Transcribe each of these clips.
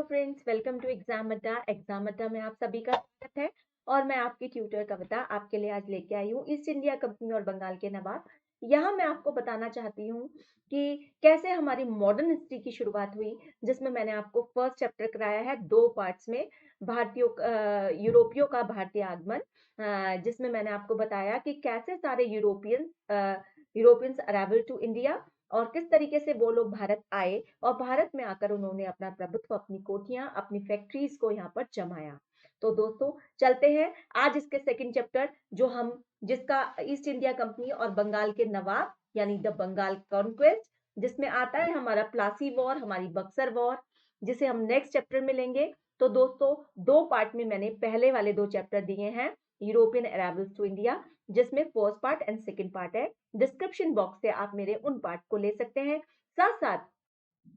Friends, welcome to exam अड्डा। Exam अड्डा में आप सभी का स्वागत है। और मैं आपकी ट्यूटर कविता आपके लिए आज लेके आई हूँ ईस्ट इंडिया कंपनी और बंगाल के नवाब। यहाँ मैं आपको बताना चाहती हूँ कि कैसे हमारी मॉडर्न हिस्ट्री की शुरुआत हुई, जिसमें मैंने आपको फर्स्ट चैप्टर कराया है दो पार्ट्स में। भारतीयों यूरोपियों का भारतीय आगमन, जिसमें मैंने आपको बताया कि कैसे सारे यूरोपियंस अराइवल टू इंडिया और किस तरीके से वो लोग भारत आए और भारत में आकर उन्होंने अपना प्रभुत्व, अपनी कोठियां, अपनी फैक्ट्रीज को यहाँ पर जमाया। तो दोस्तों, चलते हैं आज इसके सेकंड चैप्टर, जो हम जिसका ईस्ट इंडिया कंपनी और बंगाल के नवाब यानी द बंगाल कॉन्क्वेस्ट, जिसमें आता है हमारा प्लासी वॉर, हमारी बक्सर वॉर, जिसे हम नेक्स्ट चैप्टर में लेंगे। तो दोस्तों, दो पार्ट में मैंने पहले वाले दो चैप्टर दिए हैं, यूरोपियन अराइवल्स टू इंडिया, जिसमें first part and second part है। डिस्क्रिप्शन बॉक्स से आप मेरे उन पार्ट को ले सकते हैं। साथ साथ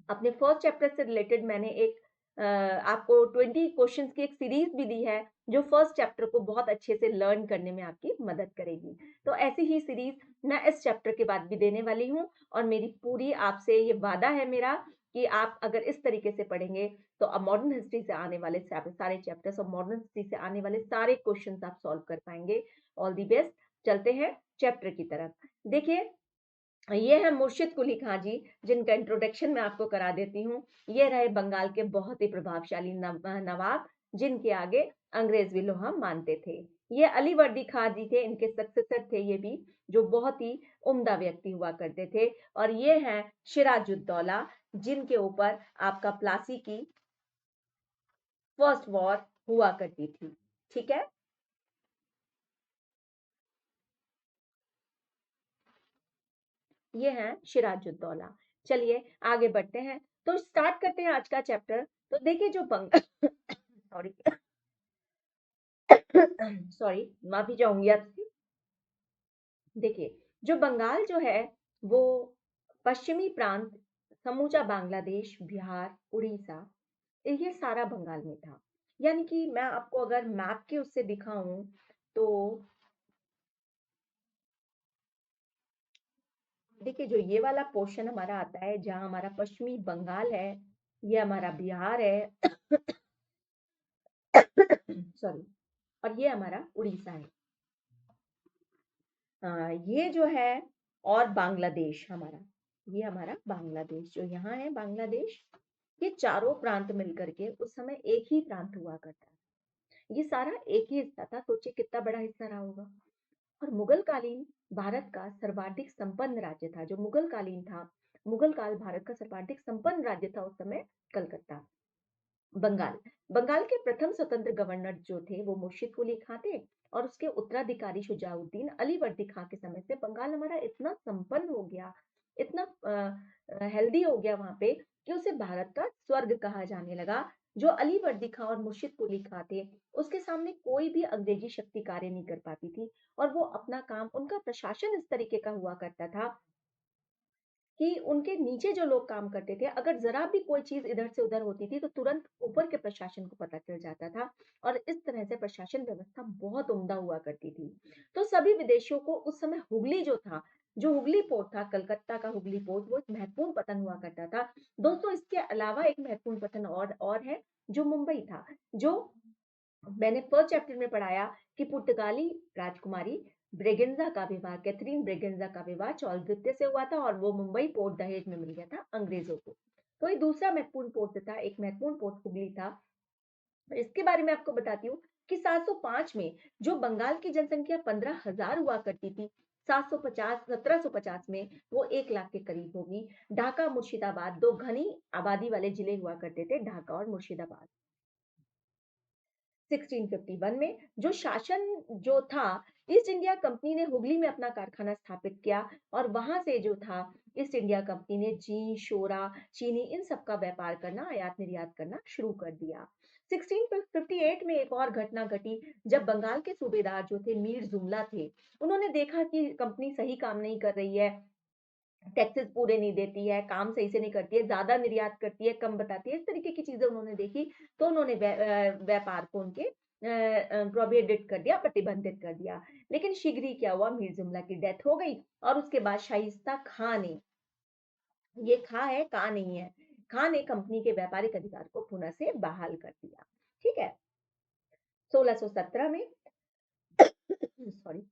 अपने फर्स्ट चैप्टर से रिलेटेड मैंने एक आपको 20 क्वेश्चंस की एक सीरीज भी दी है, जो फर्स्ट चैप्टर को बहुत अच्छे से लर्न करने में आपकी मदद करेगी। तो ऐसी ही सीरीज मैं इस चैप्टर के बाद भी देने वाली हूँ, और मेरी पूरी आपसे ये वादा है मेरा कि आप अगर इस तरीके से पढ़ेंगे तो अब मॉडर्न हिस्ट्री से आने वाले सारे चैप्टर्स और मॉडर्न हिस्ट्री से आने वाले सारे क्वेश्चंस आप सॉल्व कर पाएंगे। All the best. चलते हैं चैप्टर की तरफ। देखिए, ये है मुर्शिद कुली खां जी, जिनका इंट्रोडक्शन मैं आपको करा देती हूँ। ये रहे बंगाल के बहुत ही प्रभावशाली नवाब, जिनके आगे अंग्रेज भी लोहा मानते थे। ये अली वर्दी खां जी थे, इनके सक्सेसर थे ये भी, जो बहुत ही उम्दा व्यक्ति हुआ करते थे। और ये हैं सिराजुद्दौला, जिनके ऊपर आपका प्लासी की फर्स्ट वॉर हुआ करती थी। ठीक है, ये हैं सिराजुद्दौला। चलिए आगे बढ़ते हैं, तो स्टार्ट करते हैं आज का चैप्टर। तो देखिए, जो बंग सॉरी सॉरी, माफी चाहूंगी आपसे। देखिए, जो बंगाल जो है वो पश्चिमी प्रांत, समूचा बांग्लादेश, बिहार, उड़ीसा, ये सारा बंगाल में था। यानी कि मैं आपको अगर मैप के उससे दिखाऊं तो देखिए, जो ये वाला पोर्शन हमारा आता है, जहां हमारा पश्चिमी बंगाल है, ये हमारा बिहार है सॉरी, और ये हमारा उड़ीसा है। ये जो है, और बांग्लादेश हमारा, ये हमारा बांग्लादेश जो यहाँ है, बांग्लादेश, ये चारों प्रांत मिलकर के उस समय एक ही प्रांत हुआ करता था। ये सारा एक ही हिस्सा था। सोचिए कितना बड़ा हिस्सा रहा होगा। और मुगल कालीन भारत का सर्वाधिक संपन्न राज्य था। जो मुगल कालीन था, मुगल काल भारत का सर्वाधिक संपन्न राज्य था उस समय कलकत्ता। बंगाल बंगाल के प्रथम स्वतंत्र गवर्नर जो थे वो मुर्शिद कुली खां थे, और उसके उत्तराधिकारी शुजाउद्दीन अली वर्दी खां के समय से बंगाल हमारा इतना संपन्न हो गया, इतना हेल्दी हो गया वहां पे, कि उसे भारत का स्वर्ग कहा जाने लगा। जो अली वर्दी खां और मुर्शिद कुली खां थे, उसके सामने कोई भी अंग्रेजी शक्ति कार्य नहीं कर पाती थी। और वो अपना काम, उनका प्रशासन इस तरीके का हुआ करता था कि उनके नीचे जो लोग काम करते थे, अगर जरा भी कोई चीज इधर से उधर होती थी तो तुरंत ऊपर के प्रशासन को पता चल जाता था। और इस तरह से प्रशासन व्यवस्था बहुत उम्दा हुआ करती थी। तो सभी विदेशियों को उस समय हुगली जो था, जो हुगली पोर्ट था, कलकत्ता का हुगली पोर्ट, वो एक महत्वपूर्ण पतन हुआ करता था। दोस्तों, इसके अलावा एक महत्वपूर्ण पतन और है, जो मुंबई था। जो मैंने फर्स्ट चैप्टर में पढ़ाया कि पुर्तगाली राजकुमारी ब्रेगेंजा का विवाह, कैथरीन ब्रेगेंजा का विवाह चार्ल्स द्वितीय से हुआ था, और वो मुंबई पोर्ट दहेज में मिल गया था अंग्रेजों को। तो ये दूसरा महत्वपूर्ण पोर्ट था, एक महत्वपूर्ण पोर्ट हुगली था। इसके बारे में आपको बताती हूँ कि 705 में जो बंगाल की जनसंख्या 15,000 हुआ करती थी, 1750 में वो 1 लाख के करीब होगी। ढाका, मुर्शिदाबाद, दो घनी आबादी वाले जिले हुआ करते थे, ढाका और मुर्शिदाबाद। 1651 में जो शासन जो था, ईस्ट इंडिया कंपनी ने हुगली में अपना कारखाना स्थापित किया, और वहां से जो था, ईस्ट इंडिया कंपनी ने जीन, शोरा, चीनी, इन सब का व्यापार करना, आयात निर्यात करना शुरू कर दिया। 1658 में एक और घटना घटी, जब बंगाल के सूबेदार जो थे, मीर जुमला थे, उन्होंने देखा कि कंपनी सही काम नहीं कर रही है, टैक्सेस पूरे नहीं देती है, काम सही से नहीं करती है, ज्यादा निर्यात करती है, कम बताती है, इस तरीके की चीजें उन्होंने देखी। तो उन्होंने व्यापार को उनके प्रोहिबिट कर दिया, प्रतिबंधित कर दिया। लेकिन शीघ्र ही क्या हुआ, मीर जुमला की डेथ हो गई, और उसके बाद शाइस्ता खां ने, ये खा है का नहीं है, खान ने कंपनी के व्यापारिक अधिकार को पुनः से बहाल कर दिया। ठीक है। 1617 में सॉरी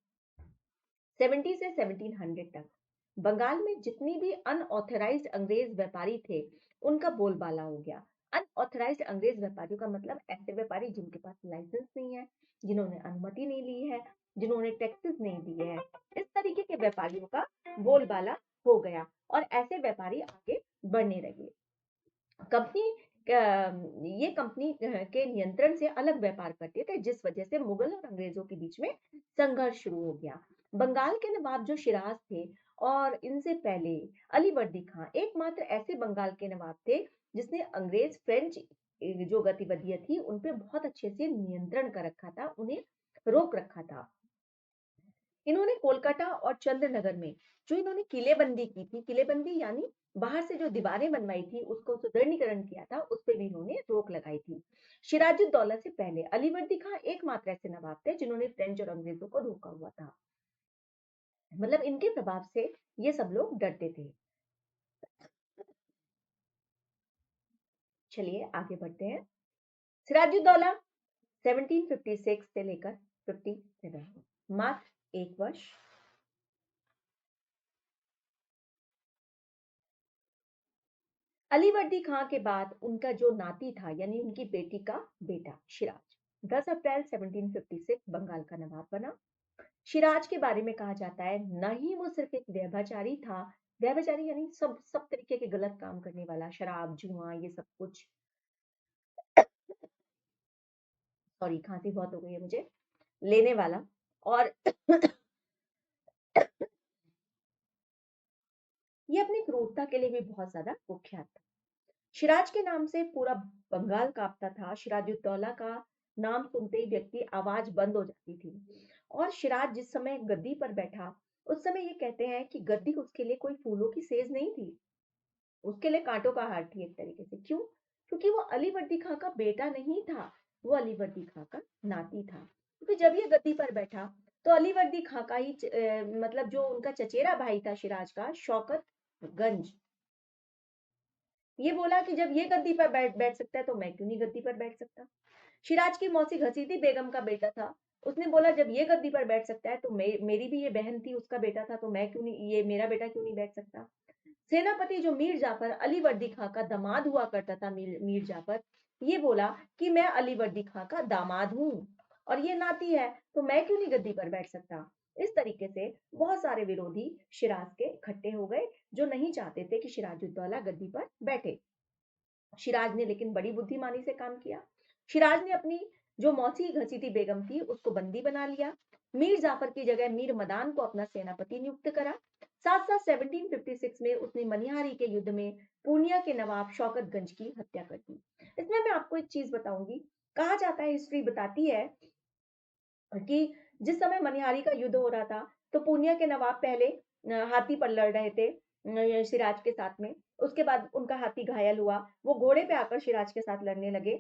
70 से 1700 तक बंगाल में जितनी भी अनऑथराइज्ड अंग्रेज व्यापारी थे उनका बोलबाला हो गया। अनऑथराइज्ड अंग्रेज व्यापारियों का मतलब ऐसे व्यापारी जिनके पास लाइसेंस नहीं है, जिन्होंने अनुमति नहीं ली है, जिन्होंने टैक्सेस नहीं दिए हैं, इस तरीके के व्यापारियों का बोलबाला हो गया और ऐसे व्यापारी आगे बढ़ने लगे। कंपनी ये कंपनी के नियंत्रण से अलग व्यापार करते थे, जिस वजह से मुगल और अंग्रेजों के बीच में संघर्ष शुरू हो गया। बंगाल के नवाब जो शिराज थे और इनसे पहले अलीवर्दी खां एकमात्र ऐसे बंगाल के नवाब थे जिसने अंग्रेज फ्रेंच जो गतिविधियां थी उन पे बहुत अच्छे से नियंत्रण कर रखा था, उन्हें रोक रखा था। इन्होंने कोलकाता और चंद्रनगर में जो इन्होंने किलेबंदी की थी, किलेबंदी यानी बाहर से जो दीवारें बनवाई थी उसको सुदृढ़ीकरण किया था, उस पर भी इन्होंने रोक लगाई थी। सिराजुद्दौला से पहले अलीवर्दी खां एकमात्र ऐसे नवाब थे जिन्होंने फ्रेंच और अंग्रेजों को रोका हुआ था। मतलब इनके प्रभाव से ये सब लोग डरते थे। चलिए आगे बढ़ते हैं। सिराजुद्दौला 1756 से लेकर 57 मात्र एक वर्ष। अलीवर्दी खां के बाद उनका जो नाती था यानी उनकी बेटी का बेटा सिराज 10 अप्रैल 1756 बंगाल का नवाब बना। सिराज के बारे में कहा जाता है न ही वो सिर्फ एक व्यभिचारी था, व्यभिचारी यानी सब सब तरीके के गलत काम करने वाला, शराब जुआ ये सब कुछ, सॉरी खांसी बहुत हो गई है मुझे, लेने वाला और ये अपनी क्रूरता के लिए भी बहुत ज्यादा कुख्यात था। सिराज के नाम से पूरा बंगाल कांपता था। सिराजुद्दौला का नाम सुनते ही व्यक्ति आवाज बंद हो जाती थी। और सिराज जिस समय गद्दी पर बैठा उस समय ये कहते हैं कि गद्दी उसके लिए कोई फूलों की सेज नहीं थी, उसके लिए कांटों का हार थी एक तरीके से। क्यों? क्योंकि वो अलीवर्दी खां का बेटा नहीं था, वो अलीवर्दी खां का नाती था। क्योंकि जब ये गद्दी पर बैठा तो अलीवर्दी खां का ही मतलब जो उनका चचेरा भाई था सिराज का, शौकत गंज, ये बोला कि जब ये गद्दी पर बैठ बैठ सकता है तो मैं क्यों नहीं गद्दी पर बैठ सकता। सिराज की मौसी घसीटी बेगम का बेटा था, उसने बोला जब ये गद्दी पर बैठ सकता है तो मेरी भी ये बहन थी, उसका बेटा था, तो मैं क्यों नहीं, ये मेरा बेटा क्यों नहीं बैठ सकता। सेनापति जो मीर जाफर अली वर्दी खां का दामाद हुआ करता था, मीर जाफर, ये बोला कि मैं अली वर्दी खां का दामाद हूँ और ये नाती है, तो मैं क्यों नहीं गद्दी पर बैठ सकता। इस तरीके से बहुत सारे विरोधी शिराज के इकट्ठे हो गए जो नहीं चाहते थे कि सिराजुद्दौला गद्दी पर बैठे। सिराज ने लेकिन बड़ी बुद्धिमानी से काम किया। सिराज ने अपनी जो मौसी घसीटी बेगम थी उसको बंदी बना लिया। मीर जाफर की जगह मीर मदान को अपना सेनापति नियुक्त करा। साथ साथ 1756 में उसने मनिहारी के युद्ध में पूर्णिया के नवाब शौकतगंज की हत्या कर दी। इसमें मैं आपको एक चीज बताऊंगी। कहा जाता है, हिस्ट्री बताती है कि जिस समय मनिहारी का युद्ध हो रहा था तो पूर्णिया के नवाब पहले हाथी पर लड़ रहे थे सिराज के साथ में। उसके बाद उनका हाथी घायल हुआ, वो घोड़े पे आकर सिराज के साथ लड़ने लगे।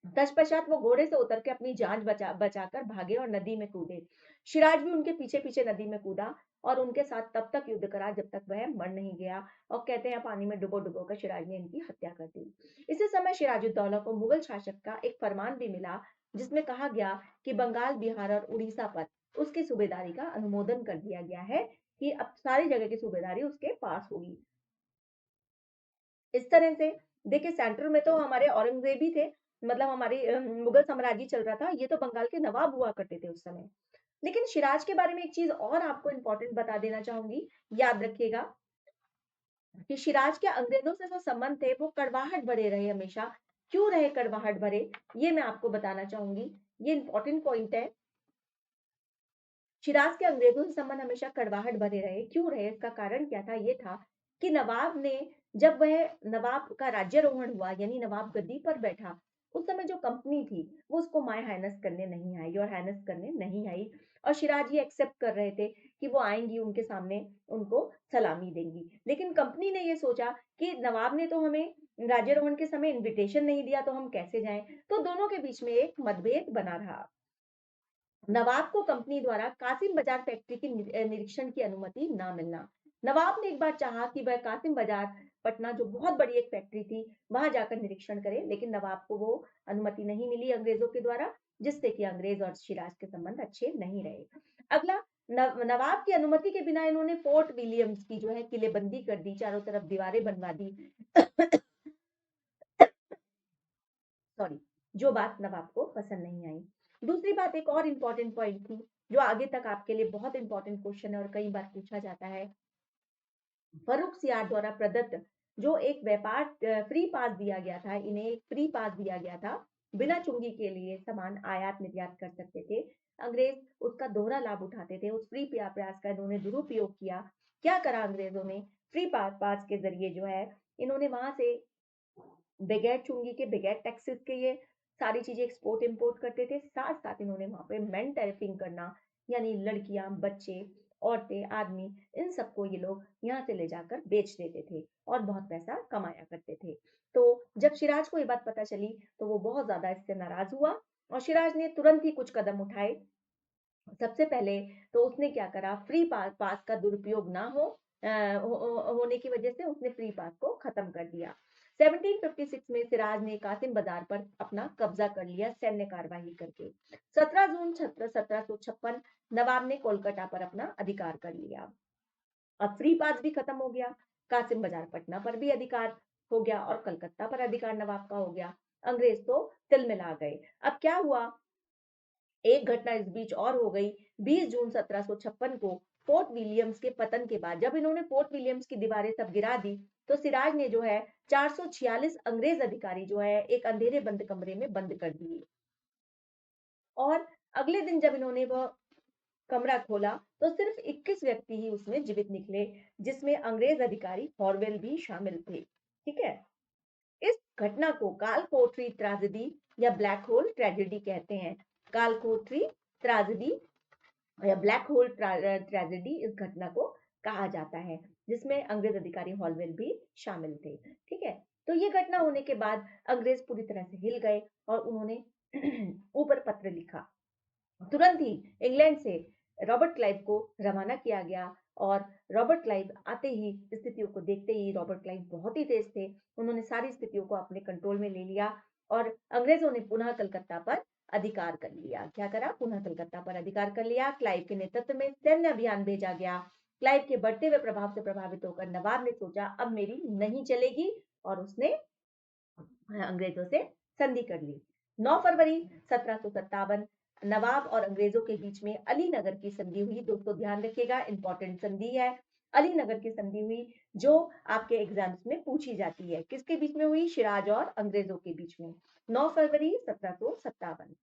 तत्पश्चात वो घोड़े से उतर के अपनी जान बचाकर भागे और नदी में कूदे। सिराज भी उनके पीछे पीछे नदी में कूदा और उनके साथ तब तक युद्ध करा जब तक वह मर नहीं गया। और कहते हैं पानी में डुबो डुबो कर सिराज ने इनकी हत्या कर दी। इसी समय सिराजुद्दौला को मुगल शासक का एक फरमान भी मिला जिसमें कहा गया कि बंगाल, बिहार और उड़ीसा पर उसकी सूबेदारी का अनुमोदन कर दिया गया है कि अब सारी जगह की सूबेदारी उसके पास होगी। इस तरह से देखिए सेंट्रल में तो हमारे औरंगजेब ही थे, मतलब हमारी मुगल साम्राज्य चल रहा था, ये तो बंगाल के नवाब हुआ करते थे उस समय। लेकिन सिराज के बारे में एक चीज और आपको इंपॉर्टेंट बता देना चाहूंगी, याद रखिएगा कि सिराज के अंग्रेजों से जो संबंध थे वो कड़वाहट भरे रहे हमेशा। क्यों रहे कड़वाहट भरे, ये मैं आपको बताना चाहूंगी, ये इंपॉर्टेंट पॉइंट है। शिराज के अंग्रेजों से संबंध हमेशा कड़वाहट भरे रहे, क्यों रहे, इसका कारण क्या था, ये था कि नवाब ने जब वह नवाब का राज्यारोहण हुआ यानी नवाब गद्दी पर बैठा, उस समय जो कंपनी थी वो उसको माय हाइनेस करने नहीं आई, और हाइनेस करने नहीं आई। और शिराज ये एक्सेप्ट कर रहे थे कि वो आएंगी उनके सामने, उनको सलामी देंगी। लेकिन कंपनी ने ये सोचा कि नवाब ने तो हमें राज्यारोहण के समय इनविटेशन नहीं दिया तो हम कैसे जाएं। तो दोनों के बीच में एक मतभेद बना रहा। नवाब को कंपनी द्वारा कासिम बाजार फैक्ट्री की निरीक्षण की अनुमति न मिलना। नवाब ने एक बार चाहा कि वह कासिम बाजार पटना जो बहुत बड़ी एक फैक्ट्री थी, वहां जाकर निरीक्षण करे, लेकिन नवाब को वो अनुमति नहीं मिली अंग्रेजों के द्वारा, जिससे कि अंग्रेज और शिराज के संबंध अच्छे नहीं रहे। अगला, नवाब की अनुमति के बिना इन्होंने फोर्ट विलियम्स की जो है किलेबंदी कर दी, चारों तरफ दीवारें बनवा दी। सॉरी, जो बात नवाब को पसंद नहीं आई। दूसरी बात, एक और इंपॉर्टेंट पॉइंट थी, जो आगे तक आपके लिए बहुत इंपॉर्टेंट क्वेश्चन है और कई बार पूछा जाता है। फर्रुख सियार द्वारा प्रदत्त जो एक व्यापार फ्री पास दिया गया था, इन्हें एक फ्री पास दिया गया था, बिना चुंगी के लिए सामान आयात निर्यात कर सकते थे। अंग्रेज उसका दोहरा लाभ उठाते थे, उस फ्री पास का इन्होंने दुरुपयोग किया। क्या करा अंग्रेजों ने, फ्री पास के जरिए जो है इन्होंने वहां से बगैर चुंगी के, बगैर टैक्सेस के ये सारी चीजें एक्सपोर्ट इंपोर्ट करते थे। साथ साथ इन्होंने वहां पे मैन टैरिफिंग करना, यानी लड़कियां, बच्चे, औरतें, आदमी, इन सबको ये लोग यहाँ से ले जाकर बेच देते थे और बहुत पैसा कमाया करते थे। तो जब सिराज को ये बात पता चली तो वो बहुत ज्यादा इससे नाराज हुआ और सिराज ने तुरंत ही कुछ कदम उठाए। सबसे पहले तो उसने क्या करा, फ्री पास का दुरुपयोग ना होने की वजह से उसने फ्री पास को खत्म कर दिया। 1756 में सिराज ने कासिम बाजार पर अपना कब्जा कर लिया सैन्य कार्यवाही करके। 17 जून 1756 नवाब ने कोलकाता पर अपना अधिकार कर लिया। अब फ्री पास भी खत्म हो गया, कासिम बाजार पटना पर भी अधिकार हो गया और कलकत्ता पर अधिकार नवाब का हो गया। अंग्रेज तो तिलमिला गए। अब क्या हुआ, एक घटना इस बीच और हो गई। 20 जून 1756 को फोर्ट विलियम्स के पतन के बाद, जब इन्होंने फोर्ट विलियम्स की दीवारें सब गिरा दी, तो सिराज ने जो है 446 अंग्रेज अधिकारी जो है एक अंधेरे बंद कमरे में बंद कर दिए। और अगले दिन जब इन्होंने वह कमरा खोला तो सिर्फ 21 व्यक्ति ही उसमें जीवित निकले, जिसमें अंग्रेज अधिकारी हॉरवेल भी शामिल थे। ठीक है। इस घटना को कालकोठरी ट्रेजेडी या ब्लैक होल ट्रेजेडी कहते हैं। कालकोठरी ट्रेजेडी या ब्लैक होल ट्रेजेडी इस घटना को कहा जाता है, जिसमें अंग्रेज अधिकारी हॉलवेल भी शामिल थे। ठीक है। तो ये घटना होने के बाद अंग्रेज पूरी तरह से हिल गए और उन्होंने ऊपर पत्र लिखा। तुरंत ही इंग्लैंड से रॉबर्ट क्लाइव को रवाना किया गया और रॉबर्ट क्लाइव आते ही, स्थितियों को देखते ही, रॉबर्ट क्लाइव बहुत ही तेज थे, उन्होंने सारी स्थितियों को अपने कंट्रोल में ले लिया और अंग्रेजों ने पुनः कलकत्ता पर अधिकार कर लिया। क्या करा, पुनः कलकत्ता पर अधिकार कर लिया। क्लाइव के नेतृत्व में सैन्य अभियान भेजा गया। क्लाइव के बढ़ते हुए प्रभाव से प्रभावित होकर नवाब ने सोचा अब मेरी नहीं चलेगी और उसने अंग्रेजों से संधि कर ली। 9 फरवरी 1757 नवाब और अंग्रेजों के बीच में अली नगर की संधि हुई। दोस्तों ध्यान रखिएगा, इंपॉर्टेंट संधि है, अली नगर की संधि हुई, जो आपके एग्जाम्स में पूछी जाती है। किसके बीच में हुई, सिराज और अंग्रेजों के बीच में, 9 फरवरी 1757।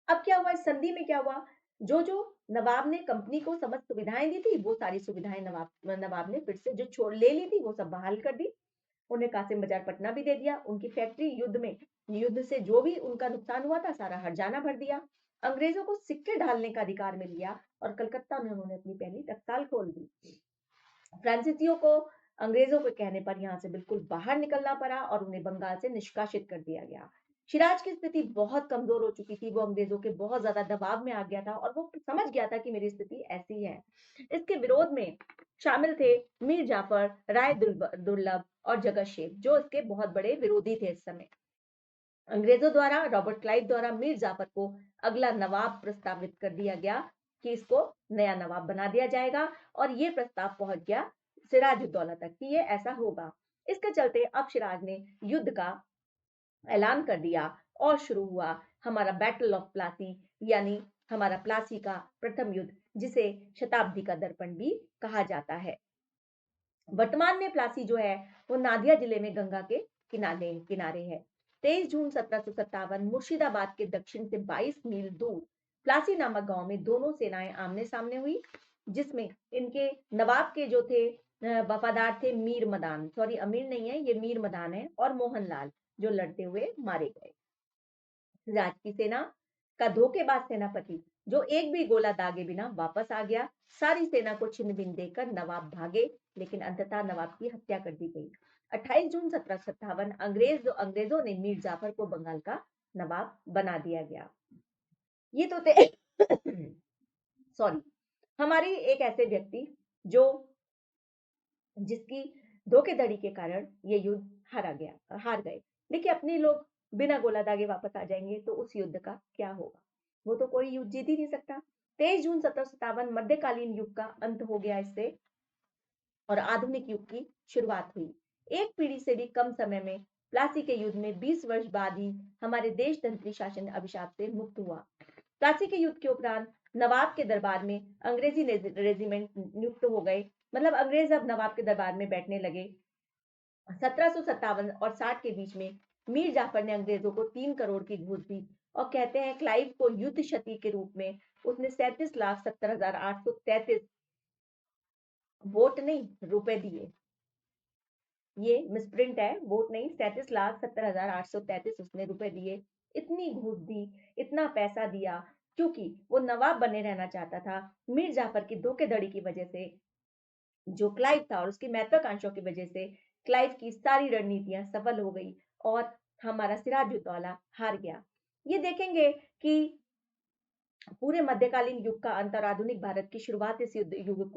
अब क्या हुआ, इस संधि में क्या हुआ, जो जो नवाब ने कंपनी को समस्त सुविधाएं दी थी, वो सारी सुविधाएं नवाब ने फिर से जो छोड़ ले ली थी वो सब बहाल कर दी। उन्हें कासिम बाजार पटना भी दे दिया। उनकी फैक्ट्री युद्ध से जो भी उनका नुकसान हुआ था सारा हर्जाना भर दिया। अंग्रेजों को सिक्के ढालने का अधिकार मिल गया और कलकत्ता में उन्होंने अपनी पहली टकसाल खोल दी। फ्रांसीसियों को अंग्रेजों के कहने पर यहाँ से बिल्कुल बाहर निकलना पड़ा और उन्हें बंगाल से निष्कासित कर दिया गया। सिराज की स्थिति बहुत कमजोर हो चुकी थी, वो अंग्रेजों के बहुत ज्यादा दबाव में आ गया था और वो समझ गया था कि मेरी स्थिति ऐसी है। इसके विरोध में शामिल थे मीर जाफर, राय दुर्लभ और जगत शेख, जो इसके बहुत बड़े विरोधी थे इस समय। अंग्रेजों द्वारा, रॉबर्ट क्लाइव द्वारा मीर जाफर को अगला नवाब प्रस्तावित कर दिया गया कि इसको नया नवाब बना दिया जाएगा और ये प्रस्ताव पहुंच गया सिराजुद्दौला तक कि ये ऐसा होगा। इसके चलते अब सिराज ने युद्ध का ऐलान कर दिया और शुरू हुआ हमारा बैटल ऑफ प्लासी, यानी हमारा प्लासी का प्रथम युद्ध, जिसे शताब्दी का दर्पण भी कहा जाता है। वर्तमान में प्लासी जो है वो नादिया जिले में गंगा के किनारे किनारे है। 23 जून 1757 मुर्शिदाबाद के दक्षिण से 22 मील दूर प्लासी नामक गांव में दोनों सेनाएं आमने सामने हुई, जिसमें इनके नवाब के जो थे वफादार थे मीर मदान, सॉरी अमीर नहीं है, ये मीर मदान है, और मोहनलाल, जो लड़ते हुए मारे गए। राज की सेना का धोखेबाज सेनापति, जो एक भी गोला दागे बिना वापस आ गया। सारी सेना को छिन्न भिन्न देकर नवाब भागे, लेकिन अंततः नवाब की हत्या कर दी गई। 28 जून 1757 अंग्रेजों ने मीर जाफर को बंगाल का नवाब बना दिया गया। ये तो थे सॉरी, हमारी एक ऐसे व्यक्ति जो जिसकी धोखेधड़ी के कारण ये युद्ध हार गए। देखिए अपने लोग बिना गोला दागे वापस आ जाएँगे तो उस युद्ध का क्या होगा? वो तो कोई युद्ध जीत ही नहीं सकता। 23 जून 1757 मध्यकालीन युग का अंत हो गया इससे और आधुनिक युग की शुरुआत हुई। एक पीढ़ी से भी कम समय में प्लासी के युद्ध में 20 वर्ष बाद ही हमारे देशतंत्री शासन अभिशाप से मुक्त हुआ। प्लासी के युद्ध के उपरांत नवाब के दरबार में अंग्रेजी रेजिमेंट नियुक्त हो गए। मतलब अंग्रेज अब नवाब के दरबार में बैठने लगे। 1757 और 60 के बीच में मीर जाफर ने अंग्रेजों को 3 करोड़ की घूस दी और कहते हैं क्लाइव को युद्ध क्षति के रूप में उसने 37,70,833 वोट नहीं रुपए दिए। ये मिसप्रिंट है, वोट नहीं, 37,70,833 उसने रुपए दिए। इतनी घूस दी, इतना पैसा दिया, क्योंकि वो नवाब बने रहना चाहता था। मीर जाफर की धोखेधड़ी की वजह से जो क्लाइव था और उसकी महत्वाकांक्षाओं की वजह से क्लाइव की सारी रणनीतियां सफल हो गई और हमारा सिराजुद्दौला हार गया। ये देखेंगे कि पूरे मध्यकालीन युग का अंत और आधुनिक भारत की शुरुआत इस युग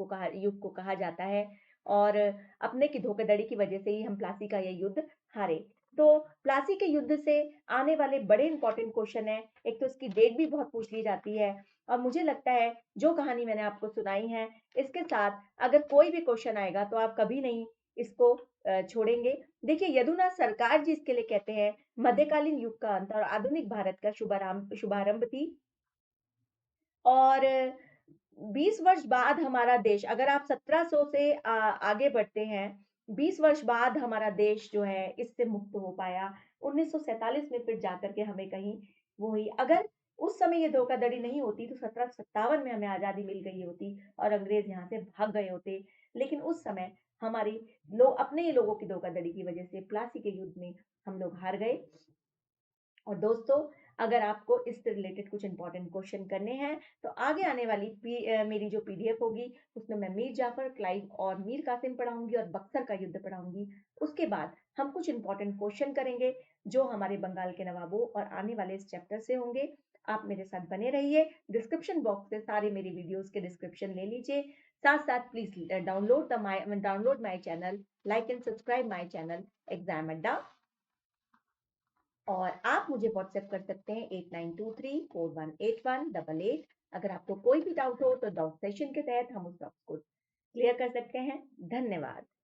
को कहा जाता है और अपने की धोखाधड़ी की वजह से ही हम प्लासी का ये युद्ध हारे। तो प्लासी के युद्ध से आने वाले बड़े इंपॉर्टेंट क्वेश्चन है। एक तो इसकी डेट भी बहुत पूछ ली जाती है और मुझे लगता है जो कहानी मैंने आपको सुनाई है इसके साथ अगर कोई भी क्वेश्चन आएगा तो आप कभी नहीं इसको छोड़ेंगे। देखिए यदुनाथ सरकार जी इसके लिए कहते हैं मध्यकालीन युग का अंत और आधुनिक भारत का शुभारंभ थी और 20 वर्ष बाद हमारा देश अगर आप 1700 से आगे बढ़ते हैं, 20 वर्ष बाद हमारा देश जो है इससे मुक्त हो पाया। 1947 में फिर जाकर के हमें कहीं वो हुई। अगर उस समय ये धोखाधड़ी नहीं होती तो 1757 में हमें आज़ादी मिल गई होती और अंग्रेज यहाँ से भाग गए होते। लेकिन उस समय हमारी लोग अपने ही लोगों की धोखाधड़ी की वजह से प्लासी के युद्ध में हम लोग हार गए। और दोस्तों अगर आपको इससे रिलेटेड कुछ इंपॉर्टेंट क्वेश्चन करने हैं तो आगे आने वाली मेरी जो पीडीएफ होगी उसमें मैं मीर जाफर क्लाइव और मीर कासिम पढ़ाऊंगी और बक्सर का युद्ध पढ़ाऊंगी। उसके बाद हम कुछ इंपॉर्टेंट क्वेश्चन करेंगे जो हमारे बंगाल के नवाबों और आने वाले इस चैप्टर से होंगे। आप मेरे साथ बने रहिए। डिस्क्रिप्शन बॉक्स से सारे मेरी वीडियोस के डिस्क्रिप्शन ले लीजिए। साथ साथ please download my channel, like and subscribe my channel exam अड्डा। और आप मुझे व्हाट्सएप कर सकते हैं 8923418188। अगर आपको कोई भी डाउट हो तो डाउट सेशन के तहत हम उस डाउट को क्लियर कर सकते हैं। धन्यवाद।